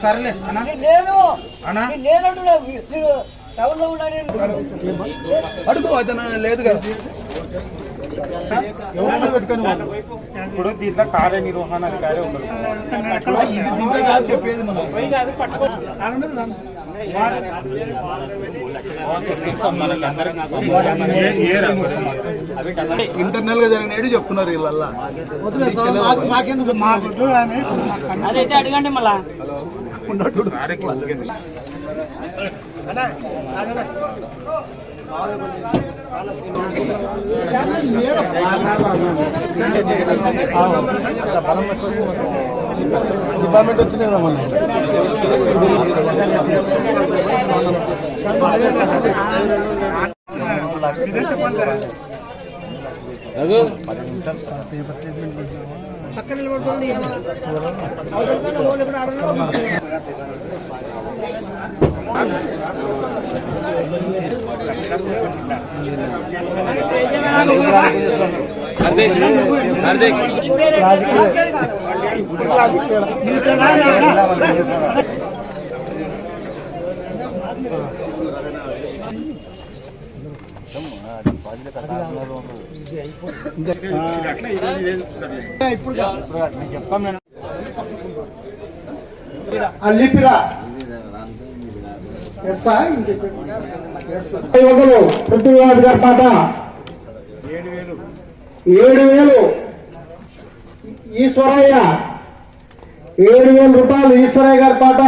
సరేలే అడుగు అతను లేదు కదా ఇప్పుడు దీంట్లో కార్యనిర్వహణ అధికారి ఇది దీంట్లో కాదు చెప్పేది మనం ఇంటర్నల్ గా జరిగినట్టు చెప్తున్నారు వీళ్ళల్లా అదైతే అడగండి మళ్ళా డిపార్ట్మెంట్ వచ్చినాయి పక్కన నిలబడుతుంది పృథ్వీరాజ్ గారి పాట 7,000 ఈశ్వరయ్య 7,000 రూపాయలు ఈశ్వరయ్య గారి పాట.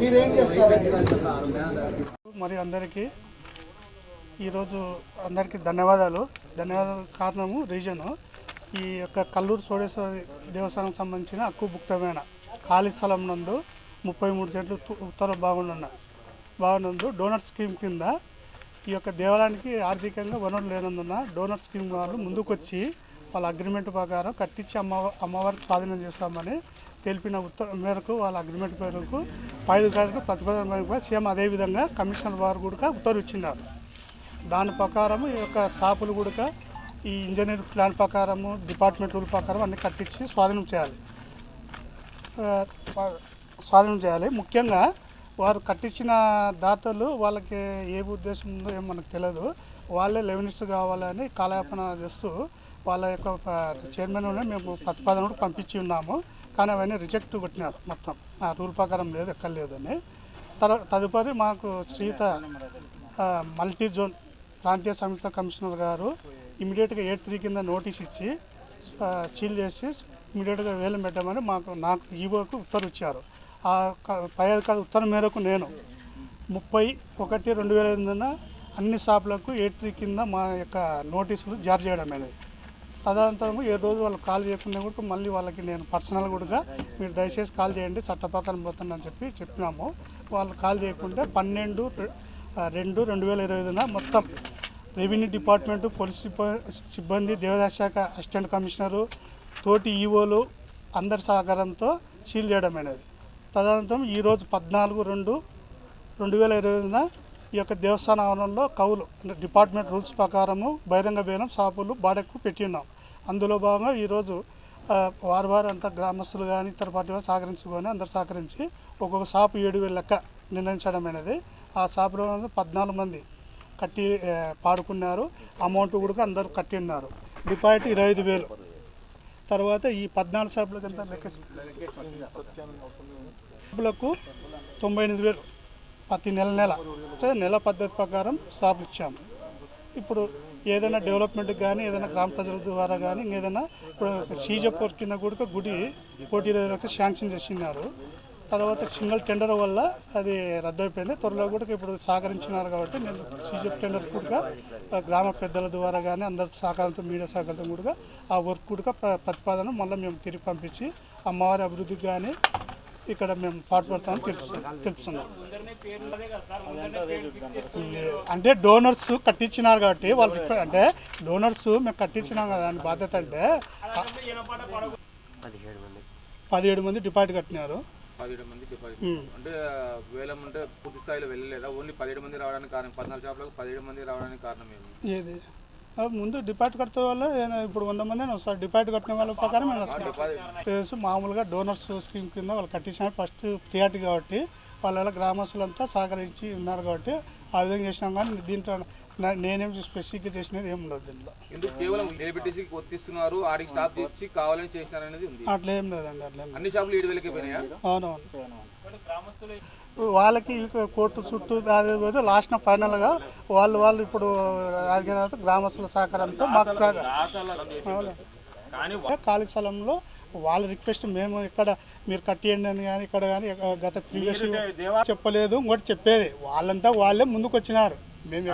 మీరేం చేస్తారు? మరి అందరికీ ఈరోజు అందరికీ ధన్యవాదాలు. కారణము రీజను ఈ యొక్క కల్లూరు సోడేశ్వర దేవస్థానం సంబంధించిన హక్కుభుక్తమైన ఖాళీ స్థలం నందు 33 సెంట్లు ఉత్తర బాగున్నందు డోనర్ స్కీమ్ కింద ఈ యొక్క దేవాలయానికి ఆర్థికంగా వనరులు లేనందున డోనర్ స్కీమ్ వాళ్ళు ముందుకొచ్చి వాళ్ళ అగ్రిమెంట్ ప్రకారం కట్టించి అమ్మవారికి స్వాధీనం చేస్తామని తెలిపిన మేరకు వాళ్ళ అగ్రిమెంట్ మేరకు పైదుగారికి ప్రతిపాదన మేరకు సేమ్ అదేవిధంగా కమిషనర్ వారు కూడా ఉత్తర్వు ఇచ్చినారు. దాని ప్రకారం ఈ యొక్క షాపులు కూడా ఈ ఇంజనీర్ ప్లాన్ ప్రకారము డిపార్ట్మెంట్ రూల్ ప్రకారం అన్ని కట్టించి స్వాధీనం చేయాలి. ముఖ్యంగా వారు కట్టించిన దాతలు వాళ్ళకి ఏ ఉద్దేశం ఉందో ఏమో మనకు తెలియదు. వాళ్ళే రెవెన్యూస్ కావాలని కాలయాపన చేస్తూ వాళ్ళ యొక్క చైర్మన్ మేము ప్రతిపాదన కూడా పంపించి ఉన్నాము. కానీ అవన్నీ రిజెక్ట్ కొట్టినారు. మొత్తం ఆ రూల్ ప్రకారం లేదు, ఎక్కడ లేదని. తదుపరి మాకు శ్రీత మల్టీ జోన్ ప్రాంతీయ సంయుక్త కమిషనర్ గారు ఇమీడియట్గా 8/3 కింద నోటీస్ ఇచ్చి సీల్ చేసి ఇమీడియట్గా వేలం పెట్టమని నాకు ఈవోకు ఉత్తర్వు ఇచ్చారు. ఆ పై అధికారి ఉత్తర్వు మేరకు నేను 30/1/2008 అన్ని షాపులకు 8/3 కింద మా యొక్క నోటీసులు జారీ చేయడం అనేది. తదనంతరం 7 రోజులు వాళ్ళు కాల్ చేయకుండా కూడా మళ్ళీ వాళ్ళకి నేను పర్సనల్ కూడా మీరు దయచేసి కాల్ చేయండి చట్ట ప్రకారం పోతుందని చెప్పినాము. వాళ్ళు కాల్ చేయకుండా 12/2/2025 మొత్తం రెవెన్యూ డిపార్ట్మెంటు, పోలీస్ సిబ్బంది, దేవాదాయ శాఖ అసిస్టెంట్ కమిషనరు, తోటి ఈవోలు అందరి సహకారంతో సీల్ చేయడం అనేది. తదనంతరం ఈరోజు 14/2/2025 ఈ యొక్క దేవస్థాన ఆవరణలో కౌలు డిపార్ట్మెంట్ రూల్స్ ప్రకారము బహిరంగ బేరం షాపులు బాడెక్కు పెట్టి ఉన్నాం. అందులో భాగంగా ఈరోజు వారు అంతా గ్రామస్తులు కానీ ఇతర పార్టీ వారు సహకరించుకొని అందరు సహకరించి ఒక్కొక్క షాపు 7,000 లెక్క నిర్ణయించడం అనేది. ఆ షాపులో 14 మంది కట్టి పాడుకున్నారు. అమౌంట్ కూడా అందరూ కట్టి ఉన్నారు. డిపాజిట్ 25,000. తర్వాత ఈ 14 షాపులకు ఎంత లెక్క షాపులకు 98,000 ప్రతి నెల నెల పద్ధతి ప్రకారం షాపులు ఇచ్చాము. ఇప్పుడు ఏదైనా డెవలప్మెంట్కి కానీ ఏదైనా గ్రామ ప్రజల ద్వారా కానీ ఇంకేదైనా ఇప్పుడు సీజపూర్ కింద కూడా గుడి 1,20,000 శాంక్షన్ చేసినారు. తర్వాత సింగిల్ టెండర్ వల్ల అది రద్దయిపోయింది. త్వరలో కూడా ఇప్పుడు సహకరించినారు కాబట్టి నేను సీజప్ టెండర్ కూడా గ్రామ పెద్దల ద్వారా కానీ అందరి సహకారంతో మీడియా సహకారంతో కూడా ఆ వర్క్ కూడా ప్రతిపాదన మళ్ళీ మేము తిరిగి పంపించి అమ్మవారి అభివృద్ధికి కానీ ఇక్కడ మేము పాటుపడతామని తెలుపుతున్నాం. అంటే డోనర్స్ కట్టించినారు కాబట్టి వాళ్ళు అంటే డోనర్స్ మేము కట్టించినాం కదా అని బాధ్యత. అంటే 17 మంది డిపాజిట్ కట్టినారు. 17 మంది డిపాజిట్ అంటే వేలం అంటే పూర్తి స్థాయిలో వెళ్ళలేదా? ఓన్లీ 17 మంది రావడానికి కారణం 14 షాపులకు 17 మంది రావడానికి కారణం ఏమి? ఏది ముందు డిపాజిట్ కట్టే వాళ్ళు ఇప్పుడు 100 మంది వస్తారు. డిపాజిట్ కట్టిన వాళ్ళ ప్రకారం మేము వస్తాం. మామూలుగా డోనర్స్ స్కీమ్ కింద వాళ్ళు కట్టించిన ఫస్ట్ ప్రియారిటీ కాబట్టి వాళ్ళ గ్రామస్తులంతా సహకరించి ఉన్నారు కాబట్టి ఆ విధంగా చేసినాం. కానీ దీంట్లో నేనేం స్పెసిఫిక్గా చేసినది ఏమి ఉండదు దీంట్లో. ఎందుకు కేవలం నిలబెట్టేసి కొత్తిస్తున్నారు, ఆడికి స్టాప్ చేసి కావాలని చేసినారనేది ఉంది. అట్లా ఏం లేదండి, అట్లా అన్ని షాపులు 7,000కే పోయినాయా? అవునవును. వాళ్ళకి కోర్టు చుట్టూ అది లాస్ట్ ఫైనల్గా వాళ్ళు ఇప్పుడు గ్రామస్తుల సహకారంతో మాకు ఖాళీ స్థలంలో వాళ్ళ రిక్వెస్ట్ మేము ఇక్కడ మీరు కట్టియండి అని కానీ ఇక్కడ కానీ గత ప్రీవియస్ చెప్పలేదు. ఇంకోటి చెప్పేది వాళ్ళంతా వాళ్ళే ముందుకు వచ్చినారు.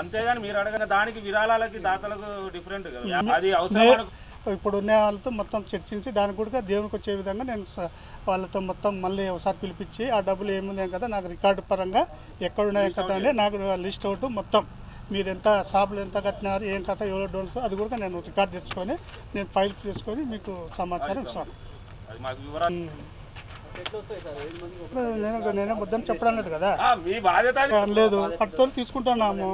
అంతేగాని మీరు అడగని దానికి విరాళాలకి దాతలకు డిఫరెంట్ కదా, అది అవసరం. ఇప్పుడు ఉన్న వాళ్ళతో మొత్తం చర్చించి దానికి కూడా దేవునికి వచ్చే విధంగా నేను వాళ్ళతో మొత్తం మళ్ళీ ఒకసారి పిలిపించి ఆ డబ్బులు ఏముంది కదా నాకు రికార్డు పరంగా ఎక్కడున్నాయి కదా అని నాకు లిస్ట్ అవుట్ మొత్తం మీరు ఎంత షాపులు ఎంత కట్టినారు ఏం కథ ఎవరో డోన్స్ అది కూడా నేను రికార్డ్ తెచ్చుకొని నేను ఫైల్ తీసుకొని మీకు సమాచారం ఇస్తాను. నేనే ముద్దని చెప్పడం లేదు కదా, మీ బాధ్యత లేదు కట్టుకొని తీసుకుంటున్నాము.